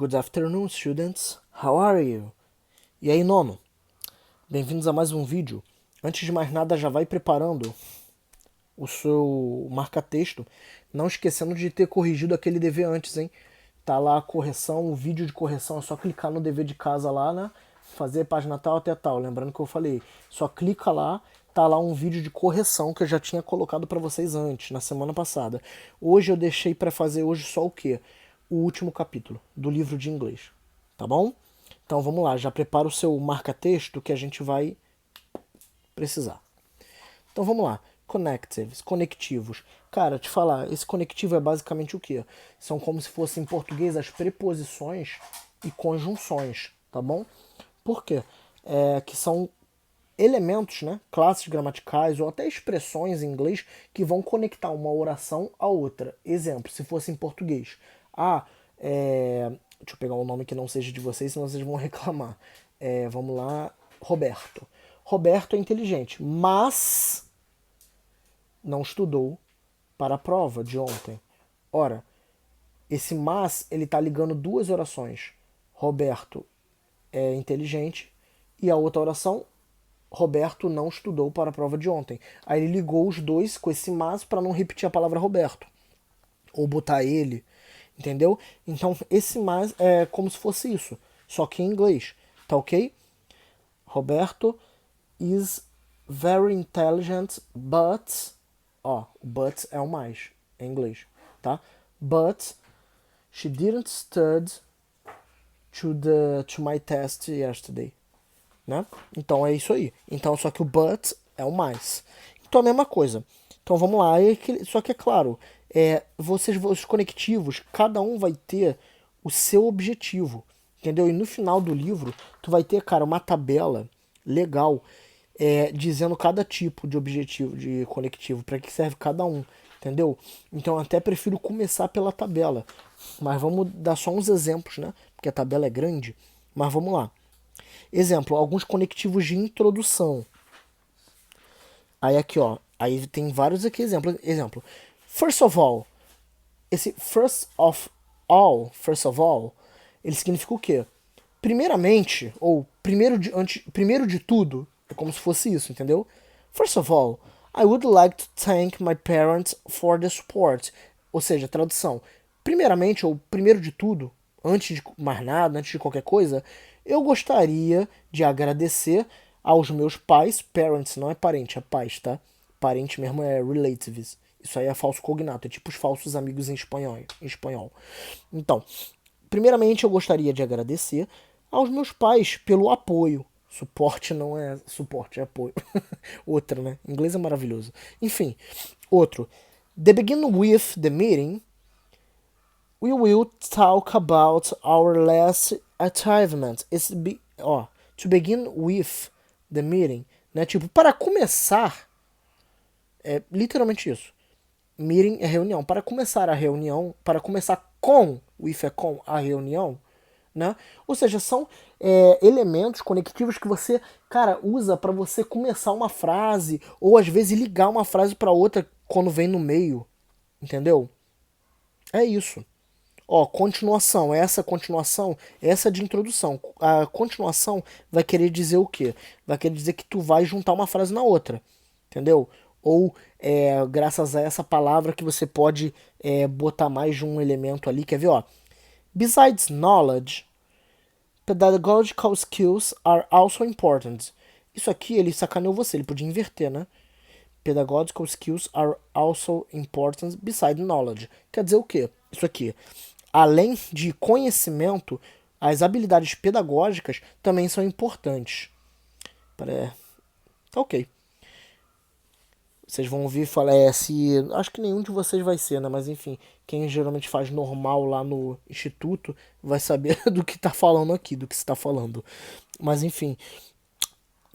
Good afternoon, students. How are you? E aí, nono? Bem-vindos a mais um vídeo. Antes de mais nada, já vai preparando o seu marca-texto, não esquecendo de ter corrigido aquele dever antes, hein? Tá lá a correção, o vídeo de correção, é só clicar no dever de casa lá, né? Fazer página tal até tal. Lembrando que eu falei, só clica lá, tá lá um vídeo de correção que eu já tinha colocado para vocês antes, na semana passada. Hoje eu deixei para fazer hoje só o quê? O último capítulo do livro de inglês, tá bom? Então vamos lá, já prepara o seu marca-texto que a gente vai precisar. Então vamos lá. Connectives, conectivos. Cara, te falar, esse conectivo é basicamente o quê? São como se fossem em português as preposições e conjunções, tá bom? Por quê? Que são elementos, né, classes gramaticais ou até expressões em inglês que vão conectar uma oração a outra. Exemplo, se fosse em português. Deixa eu pegar um nome que não seja de vocês, senão vocês vão reclamar. Vamos lá, Roberto. Roberto é inteligente, mas não estudou para a prova de ontem. Ora, esse mas, ele está ligando duas orações. Roberto é inteligente e a outra oração, Roberto não estudou para a prova de ontem. Aí ele ligou os dois com esse mas para não repetir a palavra Roberto. Ou botar ele, entendeu? Então esse mas é como se fosse isso, só que em inglês, tá ok? Roberto is very intelligent, but... Ó, o but é o mais, em inglês, tá? But she didn't study to my test yesterday, né? Então é isso aí. Então só que o but é o mais. Então a mesma coisa. Então vamos lá. Só que é claro, os conectivos, cada um vai ter o seu objetivo, entendeu? E no final do livro, tu vai ter, cara, uma tabela legal dizendo cada tipo de objetivo, de conectivo, para que serve cada um, entendeu? Então eu até prefiro começar pela tabela. Mas vamos dar só uns exemplos, né? Porque a tabela é grande. Mas vamos lá. Exemplo, alguns conectivos de introdução. Aí aqui, ó. Aí tem vários aqui exemplos. Exemplo. First of all. Esse first of all, ele significa o quê? Primeiramente, ou primeiro de tudo, é como se fosse isso, entendeu? First of all, I would like to thank my parents for the support. Ou seja, tradução. Primeiramente, ou primeiro de tudo, antes de mais nada, antes de qualquer coisa, eu gostaria de agradecer aos meus pais. Parents não é parente, é pais, tá? Parente mesmo é relatives. Isso aí é falso cognato, é tipo os falsos amigos em espanhol. Então, primeiramente eu gostaria de agradecer aos meus pais pelo apoio. Suporte não é suporte, é apoio. Outra, né? Inglês é maravilhoso. Enfim, outro. To begin with the meeting, we will talk about our last achievement. To begin with the meeting, né? Tipo, para começar, é literalmente isso. Meeting é reunião. Para começar a reunião, para começar com, o if é com a reunião, né? Ou seja, são elementos conectivos que você, cara, usa para você começar uma frase ou às vezes ligar uma frase para outra quando vem no meio, entendeu? É isso. Ó, continuação, essa de introdução. A continuação vai querer dizer o quê? Vai querer dizer que tu vai juntar uma frase na outra, entendeu? Ou graças a essa palavra que você pode botar mais de um elemento ali. Quer ver, ó? Besides knowledge, pedagogical skills are also important. Isso aqui ele sacaneou você, ele podia inverter, né? Pedagogical skills are also important besides knowledge. Quer dizer o quê? Isso aqui. Além de conhecimento, as habilidades pedagógicas também são importantes. Tá ok. Vocês vão ouvir falar, acho que nenhum de vocês vai ser, né? Mas enfim, quem geralmente faz normal lá no instituto vai saber do que tá falando aqui, do que se tá falando. Mas enfim,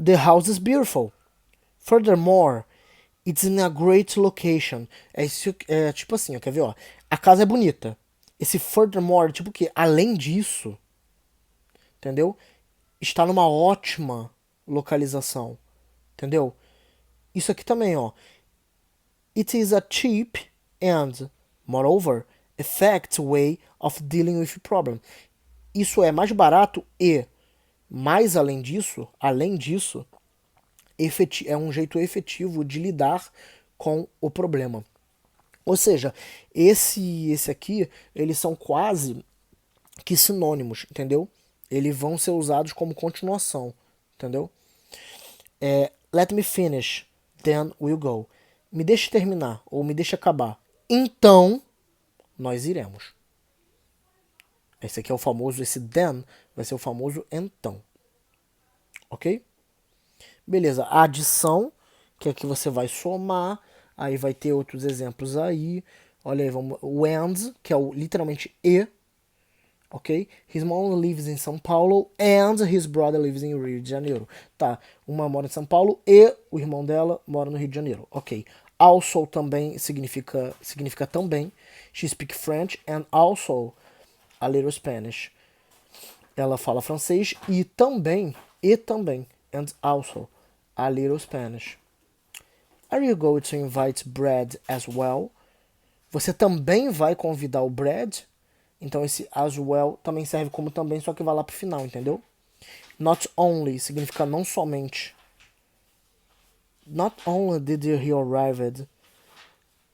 the house is beautiful. Furthermore, it's in a great location. Tipo assim, ó, quer ver, ó? A casa é bonita. Esse furthermore, tipo o quê? Além disso, entendeu? Está numa ótima localização, entendeu? Isso aqui também, ó. It is a cheap and, moreover, effective way of dealing with problem. isso é mais barato e, mais além disso, é um jeito efetivo de lidar com o problema. Ou seja, esse aqui, eles são quase que sinônimos, entendeu? Eles vão ser usados como continuação, entendeu? Let me finish, then we'll go. Me deixe terminar, ou me deixe acabar. Então, nós iremos. Esse aqui é o famoso, esse then vai ser o famoso então. Ok? Beleza, a adição, que aqui você vai somar, aí vai ter outros exemplos aí. Olha aí, vamos, o and, que é o literalmente e, ok? His mom lives in São Paulo and his brother lives in Rio de Janeiro. Tá, uma mora em São Paulo e o irmão dela mora no Rio de Janeiro, ok. Also também significa também. She speaks French and also a little Spanish. Ela fala francês e também, and also, a little Spanish. Are you going to invite Brad as well? Você também vai convidar o Brad? Então esse as well também serve como também, só que vai lá pro final, entendeu? Not only significa não somente. Not only did he arrive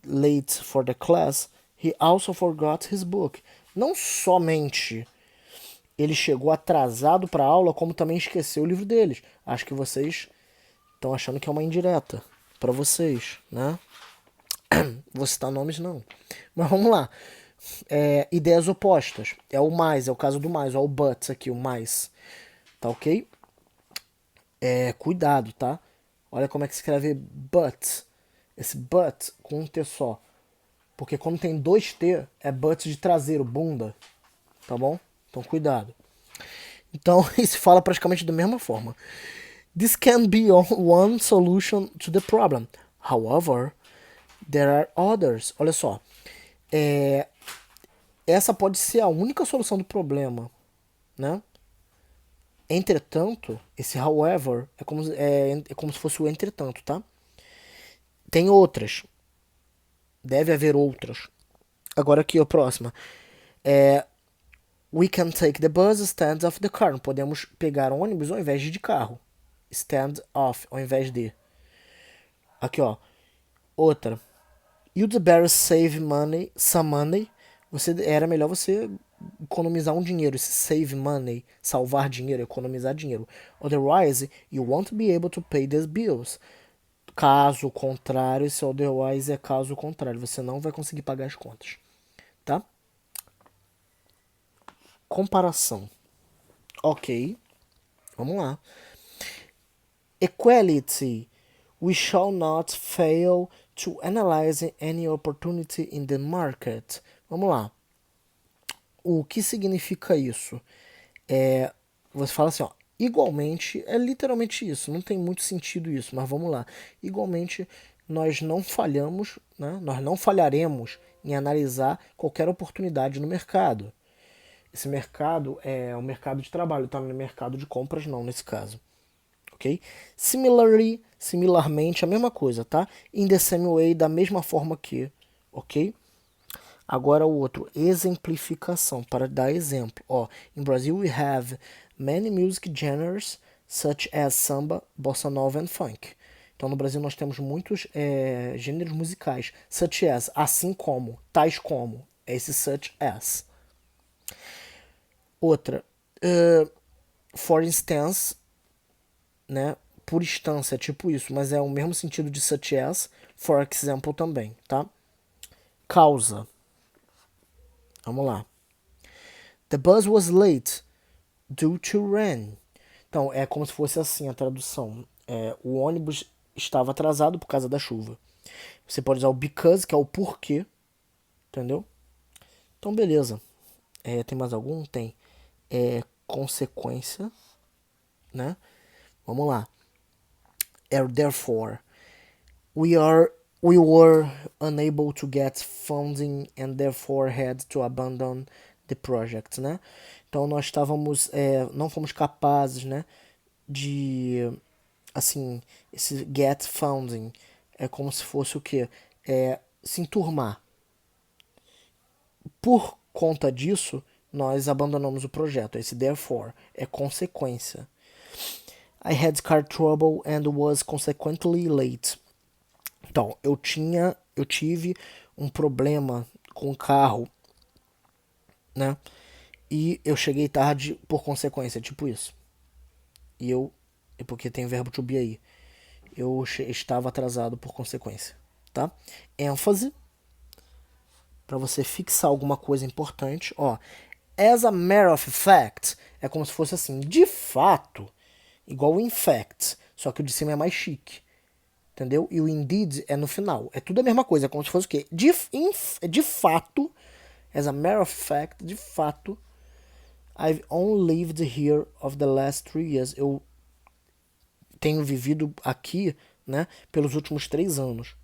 late for the class, he also forgot his book. Não somente ele chegou atrasado para a aula, como também esqueceu o livro deles. Acho que vocês estão achando que é uma indireta para vocês, né? Vou citar nomes não. Mas vamos lá. Ideias opostas. É o mais, é o caso do mais. Olha o but aqui, o mais. Tá ok? Cuidado, tá? Olha como é que se escreve but. Esse but com um T só. Porque quando tem dois T, é but de traseiro, bunda. Tá bom? Então cuidado. Então, isso fala praticamente da mesma forma. This can be one solution to the problem. However, there are others. Olha só. Essa pode ser a única solução do problema, né? Entretanto, esse however é como se fosse o entretanto, tá? Tem outras. Deve haver outras. Agora aqui, a próxima. We can take the bus instead of the car. Podemos pegar ônibus ao invés de carro. Stand off, ao invés de. Aqui, ó. Outra. You'd better save money, some money. Era melhor você economizar um dinheiro. Esse save money, salvar dinheiro, economizar dinheiro. Otherwise, you won't be able to pay these bills. Caso contrário, esse otherwise é caso contrário. Você não vai conseguir pagar as contas. Tá? Comparação. Ok. Vamos lá. Equality. We shall not fail to analyze any opportunity in the market. Vamos lá. O que significa isso? Você fala assim, ó, igualmente, é literalmente isso, não tem muito sentido isso, mas vamos lá. Igualmente, nós não falhamos, né? Nós não falharemos em analisar qualquer oportunidade no mercado. Esse mercado é o mercado de trabalho, tá? No mercado de compras não, nesse caso. Ok? Similarmente, a mesma coisa, tá? In the same way, da mesma forma que, ok? Agora o outro, exemplificação, para dar exemplo. Ó, in Brazil we have many music genres such as samba, bossa nova and funk. Então no Brasil nós temos muitos gêneros musicais, such as, assim como, tais como, esse such as. Outra, for instance, né? Por instância, tipo isso, mas é o mesmo sentido de such as, for example também, tá? Causa. Vamos lá. The bus was late due to rain. Então, é como se fosse assim a tradução. O ônibus estava atrasado por causa da chuva. Você pode usar o because, que é o porquê. Entendeu? Então, beleza. Tem mais algum? Tem. Consequência. Né? Vamos lá. Therefore, we were unable to get funding and therefore had to abandon the project, né? Então nós estávamos, não fomos capazes, né, de, assim, esse get funding é como se fosse o quê? Se enturmar. Por conta disso, nós abandonamos o projeto. Esse therefore é consequência. I had car trouble and was consequently late. Então, eu tive um problema com o carro, né? E eu cheguei tarde por consequência, tipo isso. Porque tem o verbo to be aí. Estava atrasado por consequência, tá? ênfase, para você fixar alguma coisa importante, ó. As a matter of fact, é como se fosse assim, de fato, igual o in fact, só que o de cima é mais chique, entendeu? E o indeed é no final. É tudo a mesma coisa, é como se fosse o quê? De fato, as a matter of fact, de fato, I've only lived here of the last 3 years. Eu tenho vivido aqui, né, pelos últimos 3 anos.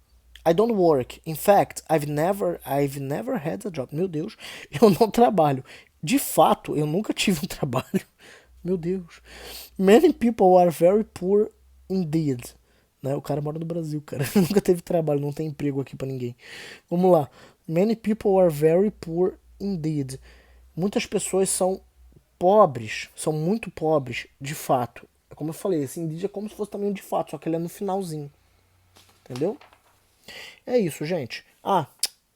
I don't work. In fact, I've never had a job. Meu Deus, eu não trabalho. De fato, eu nunca tive um trabalho. Meu Deus. Many people are very poor indeed. Né? O cara mora no Brasil, cara. Nunca teve trabalho, não tem emprego aqui pra ninguém. Vamos lá. Many people are very poor indeed. Muitas pessoas são pobres, são muito pobres, de fato. É como eu falei, esse indeed é como se fosse também um de fato, só que ele é no finalzinho. Entendeu? É isso, gente. Ah,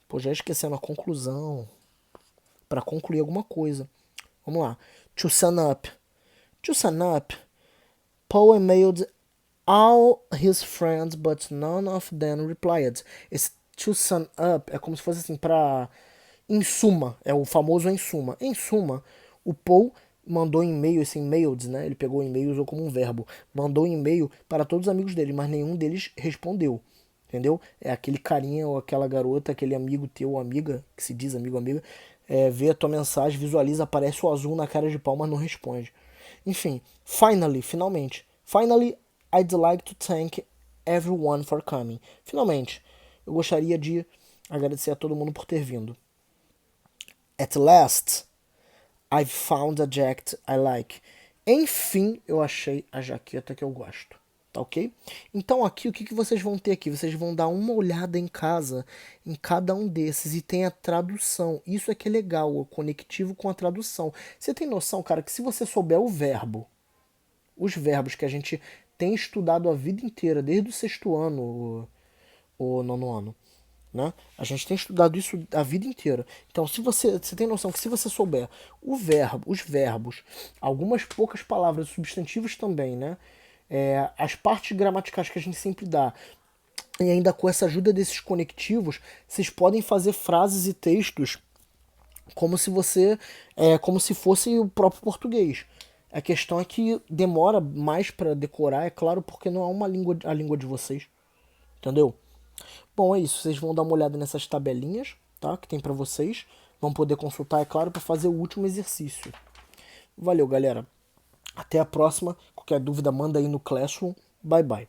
pô, já esquecendo a conclusão. Para concluir alguma coisa. Vamos lá. To sum up. To sum up, Paul emailed all his friends, but none of them replied. Esse to sum up é como se fosse assim para em suma, é o famoso em suma. Em suma, o Paul mandou e-mail, esse e-mailed, né? Ele pegou e-mail e usou como um verbo. Mandou e-mail para todos os amigos dele, mas nenhum deles respondeu. Entendeu? É aquele carinha ou aquela garota, aquele amigo teu ou amiga, que se diz amigo ou amiga, vê a tua mensagem, visualiza, aparece o azul na cara de pau, mas não responde. Enfim, finalmente. Finally, I'd like to thank everyone for coming. Finalmente, eu gostaria de agradecer a todo mundo por ter vindo. At last, I've found a jacket I like. Enfim, eu achei a jaqueta que eu gosto. Tá ok? Então aqui, o que vocês vão ter aqui? Vocês vão dar uma olhada em casa, em cada um desses, e tem a tradução. Isso é que é legal, o conectivo com a tradução. Você tem noção, cara, que se você souber o verbo, os verbos que a gente tem estudado a vida inteira, desde o sexto ano, o nono ano, né? A gente tem estudado isso a vida inteira. Então, se você tem noção que se você souber os verbos, algumas poucas palavras, substantivos também, né? As partes gramaticais que a gente sempre dá, e ainda com essa ajuda desses conectivos, vocês podem fazer frases e textos como se fosse o próprio português. A questão é que demora mais para decorar, é claro, porque não é a língua de vocês. Entendeu? Bom, é isso. Vocês vão dar uma olhada nessas tabelinhas, tá? Que tem para vocês. Vão poder consultar, é claro, para fazer o último exercício. Valeu, galera. Até a próxima. Qualquer dúvida, manda aí no Classroom. Bye, bye.